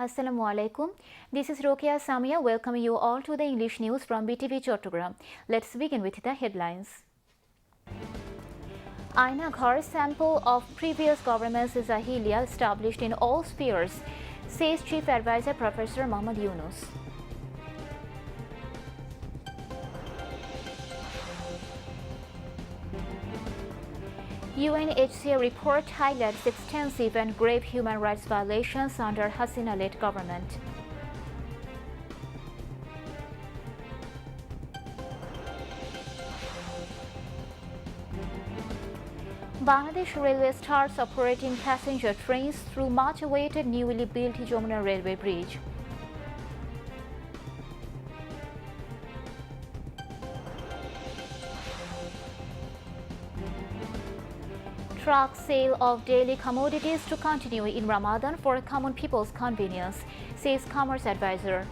Assalamu alaikum. This is Rokia Samia welcoming you all to the English news from Btv Chattogram. Let's begin with the headlines. Aynaghor sample of previous government's Jahiliya established in all spheres, says Chief Advisor Professor Muhammad Yunus. UNHCR report highlights extensive and grave human rights violations under Hasina-led government. Bangladesh Railway starts operating passenger trains through much-awaited newly built Jamuna Railway Bridge. Truck sale of daily commodities to continue in Ramadan for common people's convenience, says Commerce Advisor.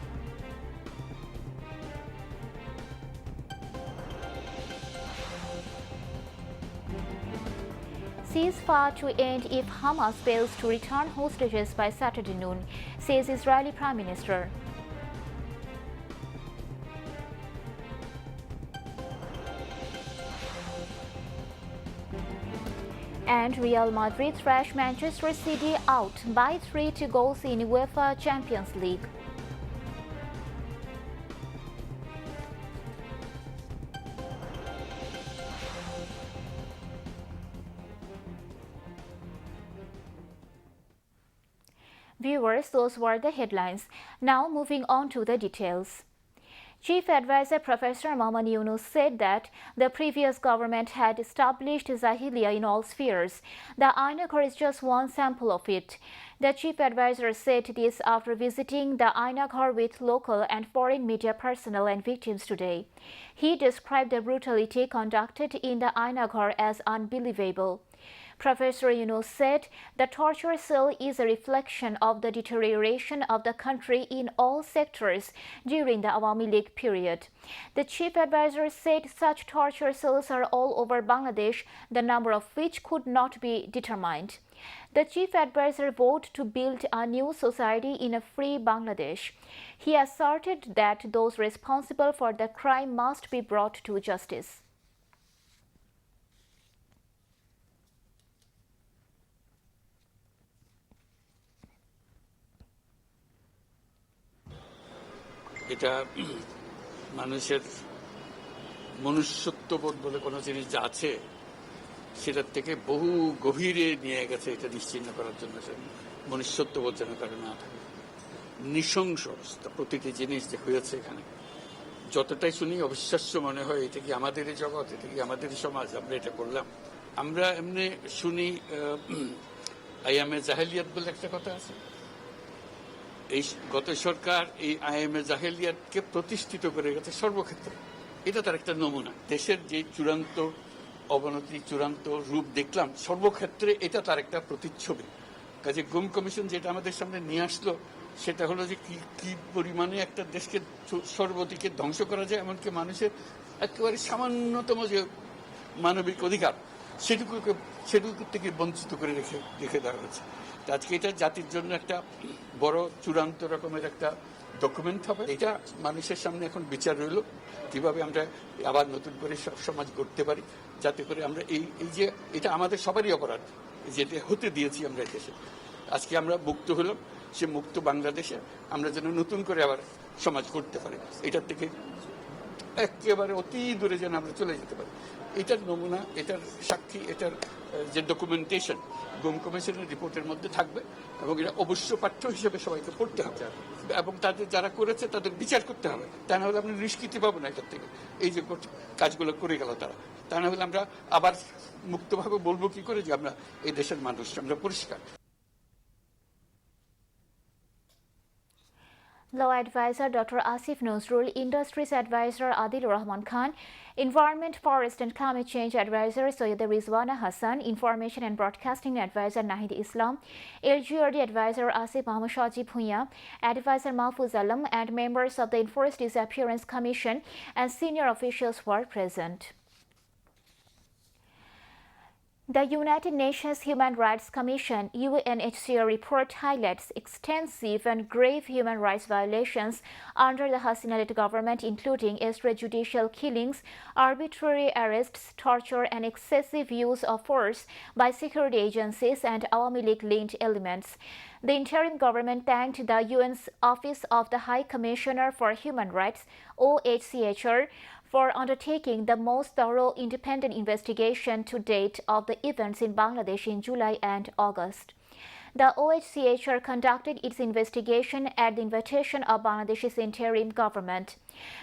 Ceasefire to end if Hamas fails to return hostages by Saturday noon, says Israeli Prime Minister. And Real Madrid thrashed Manchester City out by 3 goals in UEFA Champions League. Viewers, those were the headlines. Now moving on to the details. Chief Advisor Professor Muhammad Yunus said that the previous government had established Jahiliya in all spheres. The aynaghor is just one sample of it. The Chief Advisor said this after visiting the aynaghor with local and foreign media personnel and victims today. He described the brutality conducted in the aynaghor as unbelievable. Professor Yunus said the torture cell is a reflection of the deterioration of the country in all sectors during the Awami League period. The Chief Advisor said such torture cells are all over Bangladesh, the number of which could not be determined. The Chief Advisor vowed to build a new society in a free Bangladesh. He asserted that those responsible for the crime must be brought to justice. এটা মানুষের মনুষ্যত্ববোধ বলে কোনো জিনিস যা আছে সেটার থেকে বহু গভীরে নিয়ে গেছে এটা নিশ্চিহ্ন করার জন্য মনুষ্যত্ববোধ যেন কারো না থাকে নৃশংস অবস্থা প্রতিটি জিনিস যে হয়েছে এখানে যতটাই শুনি অবিশ্বাস্য মনে হয় এটা কি আমাদেরই জগৎ এটা কি আমাদেরই সমাজ আমরা এটা করলাম আমরা এমনি শুনি আইয়ামে জাহেলিয়াত বলে একটা কথা আছে এই গত সরকার এই আইএমএ জাহেলিয়াতকে প্রতিষ্ঠিত করে গেছে সর্বক্ষেত্রে এটা তার একটা নমুনা দেশের যে চূড়ান্ত অবনতি চূড়ান্ত রূপ দেখলাম সর্বক্ষেত্রে এটা তার একটা প্রতিচ্ছবি কাজে গুম কমিশন যেটা আমাদের সামনে নিয়ে আসলো সেটা হলো যে কি পরিমাণে একটা দেশকে সর্বদিকে ধ্বংস করা যায় এমনকি মানুষের একেবারে সামান্যতম যে মানবিক অধিকার সেটুকু থেকে বঞ্চিত করে রেখে দেওয়া হয়েছে আজকে এটা জাতির জন্য একটা বড় চূড়ান্ত রকমের একটা ডকুমেন্ট হবে এটা মানুষের সামনে এখন বিচার রইল কিভাবে আমরা আবার নতুন করে সমাজ গড়তে পারি যাতে করে আমরা এই যে এটা আমাদের সবারই অপরাধ যেটা হতে দিয়েছি আমরা দেশে আজকে আমরা মুক্ত হলাম সে মুক্ত বাংলাদেশে আমরা যেন নতুন করে আবার সমাজ গড়তে পারি এটার থেকে একেবারে অতি দূরে যেন আমরা চলে যেতে পারি এটার নমুনা এটার সাক্ষী এটার যে ডকুমেন্টেশন গুম কমিশনের রিপোর্টের মধ্যে থাকবে এবং এটা অবশ্য পাঠ্য হিসেবে সবাইকে পড়তে হবে এবং তাদের যারা করেছে তাদের বিচার করতে হবে তা না হলে আমরা নিষ্কৃতি পাবো না এটার থেকে এই যে কাজগুলো করে গেল তারা তা না হলে আমরা আবার মুক্তভাবে বলবো কি করে যে আমরা এই দেশের মানুষ আমরা পরিষ্কার Law Advisor Dr. Asif Nozrul, Industries Advisor Adil Rahman Khan, Environment, Forest and Climate Change Advisor Soyed Rizwana Hassan, Information and Broadcasting Advisor Nahid Islam, LGRD Advisor Asif Muhammad Shaji Bhuiya, Advisor Mahfuz Alam, and members of the Enforced Disappearance Commission and senior officials were present. The United Nations Human Rights Commission (UNHCR) report highlights extensive and grave human rights violations under the Hasina-led government, including extrajudicial killings, arbitrary arrests, torture, and excessive use of force by security agencies and Awami League-linked elements. The interim government thanked the UN's Office of the High Commissioner for Human Rights (OHCHR) for undertaking the most thorough independent investigation to date of the events in Bangladesh in July and August. The OHCHR conducted its investigation at the invitation of Bangladesh's interim government.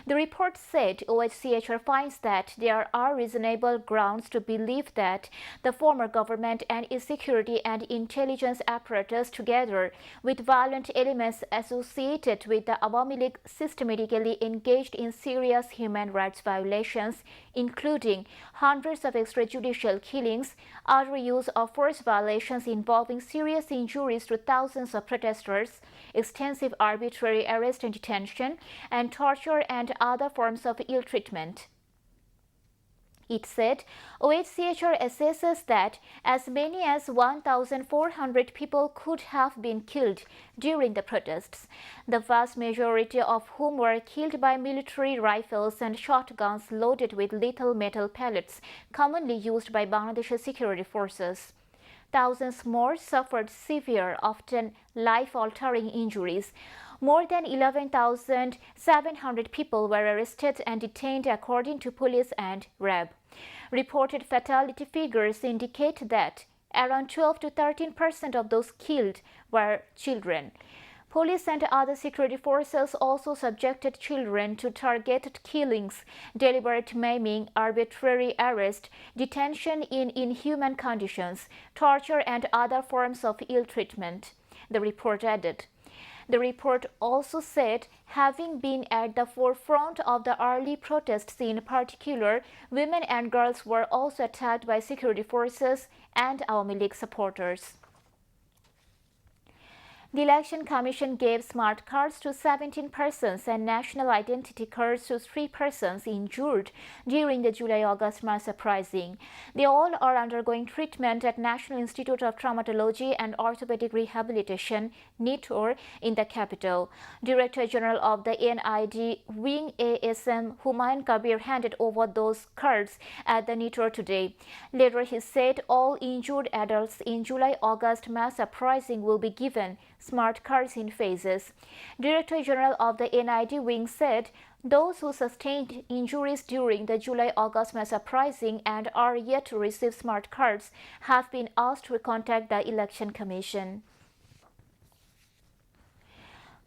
The report said OHCHR finds that there are reasonable grounds to believe that the former government and its security and intelligence apparatus, together with violent elements associated with the Awami League, systematically engaged in serious human rights violations, including hundreds of extrajudicial killings, utter use of force violations involving serious injuries to thousands of protesters, extensive arbitrary arrest and detention, and torture and other forms of ill treatment. It said OHCHR assesses that as many as 1,400 people could have been killed during the protests, the vast majority of whom were killed by military rifles and shotguns loaded with lethal metal pellets commonly used by Bangladesh's security forces. Thousands more suffered severe, often life-altering injuries. More than 11,700 people were arrested and detained according to police and RAB. Reported fatality figures indicate that around 12 to 13% of those killed were children. Police and other security forces also subjected children to targeted killings, deliberate maiming, arbitrary arrest, detention in inhuman conditions, torture, and other forms of ill treatment, the report added. The report also said, having been at the forefront of the early protests in particular, women and girls were also attacked by security forces and Awami League supporters. The Election Commission gave smart cards to 17 persons and national identity cards to 3 persons injured during the July-August mass uprising. They all are undergoing treatment at National Institute of Traumatology and Orthopedic Rehabilitation, NITOR, in the capital. Director General of the NID Wing ASM Humayun Kabir handed over those cards at the NITOR today. Later, he said all injured adults in July-August mass uprising will be given smart cards in phases. Director General of the NID Wing said those who sustained injuries during the July-August mass uprising and are yet to receive smart cards have been asked to contact the Election Commission.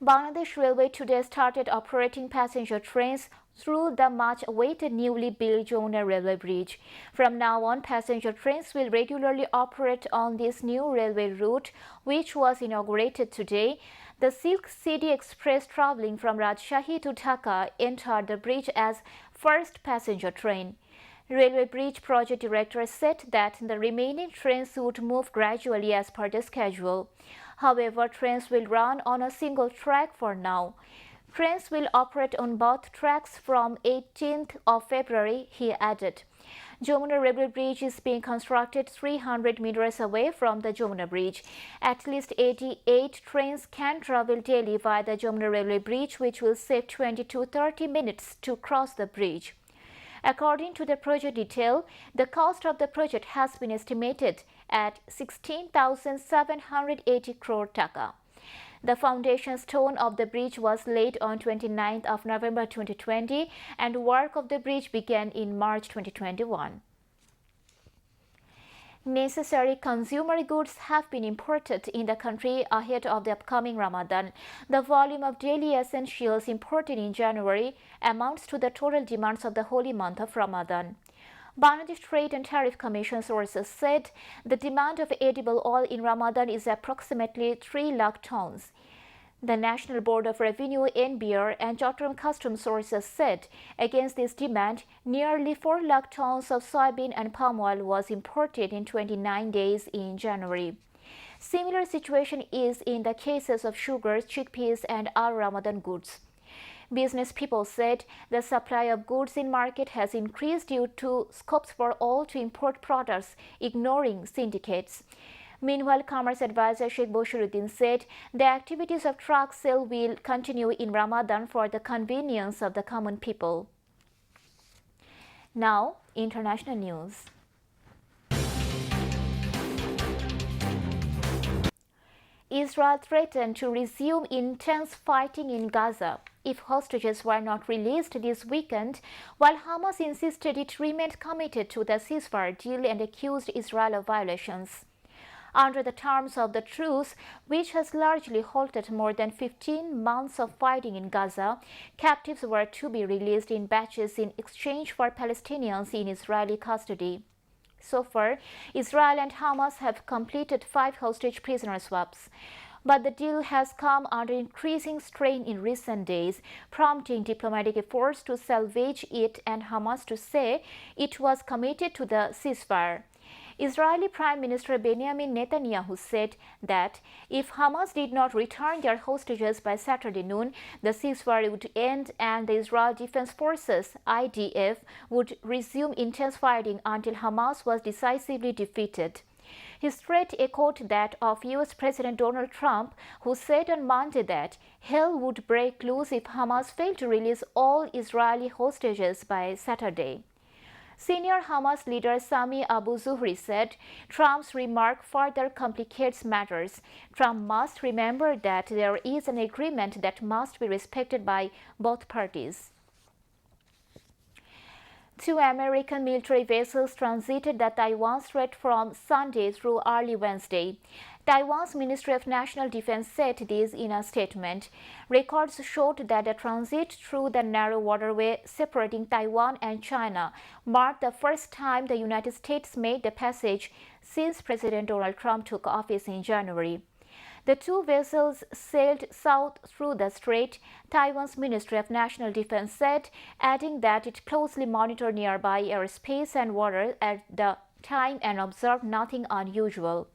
Bangladesh Railway today started operating passenger trains through the much-awaited newly built Jamuna Railway Bridge. From now on, passenger trains will regularly operate on this new railway route, which was inaugurated today. The Silk City Express traveling from Rajshahi to Dhaka entered the bridge as first passenger train. Railway Bridge Project Director said that the remaining trains would move gradually as per the schedule. However, trains will run on a single track for now. Trains will operate on both tracks from 18th of February, he added. Jamuna Railway Bridge is being constructed 300 meters away from the Jamuna Bridge. At least 88 trains can travel daily via the Jamuna Railway Bridge, which will save 20 to 30 minutes to cross the bridge. According to the project detail, the cost of the project has been estimated at 16,780 crore taka. The foundation stone of the bridge was laid on 29th of November 2020 and work of the bridge began in March 2021. Necessary consumer goods have been imported in the country ahead of the upcoming Ramadan. The volume of daily essentials imported in January amounts to the total demands of the holy month of Ramadan. Bangladesh Trade and Tariff Commission sources said the demand of edible oil in Ramadan is approximately 3 lakh tons. The National Board of Revenue, NBR, and Chattogram Customs sources said against this demand, nearly 4 lakh tons of soybean and palm oil was imported in 29 days in January. Similar situation is in the cases of sugar, chickpeas, and other Ramadan goods. Business people said the supply of goods in market has increased due to scopes for all to import products, ignoring syndicates. Meanwhile, Commerce Advisor Sheikh Boshiruddin said the activities of truck sale will continue in Ramadan for the convenience of the common people. Now, international news. Israel threatened to resume intense fighting in Gaza if hostages were not released this weekend, while Hamas insisted it remained committed to the ceasefire deal and accused Israel of violations. Under the terms of the truce, which has largely halted more than 15 months of fighting in Gaza, captives were to be released in batches in exchange for Palestinians in Israeli custody. So far, Israel and Hamas have completed 5 hostage prisoner swaps. But the deal has come under increasing strain in recent days, prompting diplomatic efforts to salvage it and Hamas to say it was committed to the ceasefire. Israeli Prime Minister Benjamin Netanyahu said that if Hamas did not return their hostages by Saturday noon, the ceasefire would end and the Israel Defense Forces (IDF) would resume intense fighting until Hamas was decisively defeated. His threat echoed that of U.S. President Donald Trump, who said on Monday that hell would break loose if Hamas failed to release all Israeli hostages by Saturday. Senior Hamas leader Sami Abu Zuhri said Trump's remark further complicates matters. Trump must remember that there is an agreement that must be respected by both parties. 2 American military vessels transited the Taiwan Strait from Sunday through early Wednesday. Taiwan's Ministry of National Defense said this in a statement. Records showed that the transit through the narrow waterway separating Taiwan and China marked the first time the United States made the passage since President Donald Trump took office in January. The 2 vessels sailed south through the strait, Taiwan's Ministry of National Defense said, adding that it closely monitored nearby airspace and water at the time and observed nothing unusual.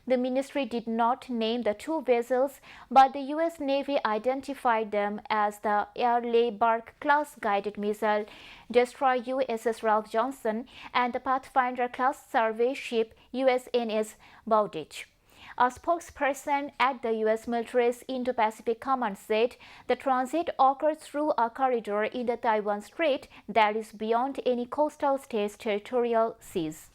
The ministry did not name the 2 vessels, but the U.S. Navy identified them as the Airley Burke-class guided missile destroyer USS Ralph Johnson and the Pathfinder-class survey ship USNS Bowditch. A spokesperson at the U.S. military's Indo-Pacific Command said the transit occurred through a corridor in the Taiwan Strait that is beyond any coastal state's territorial seas.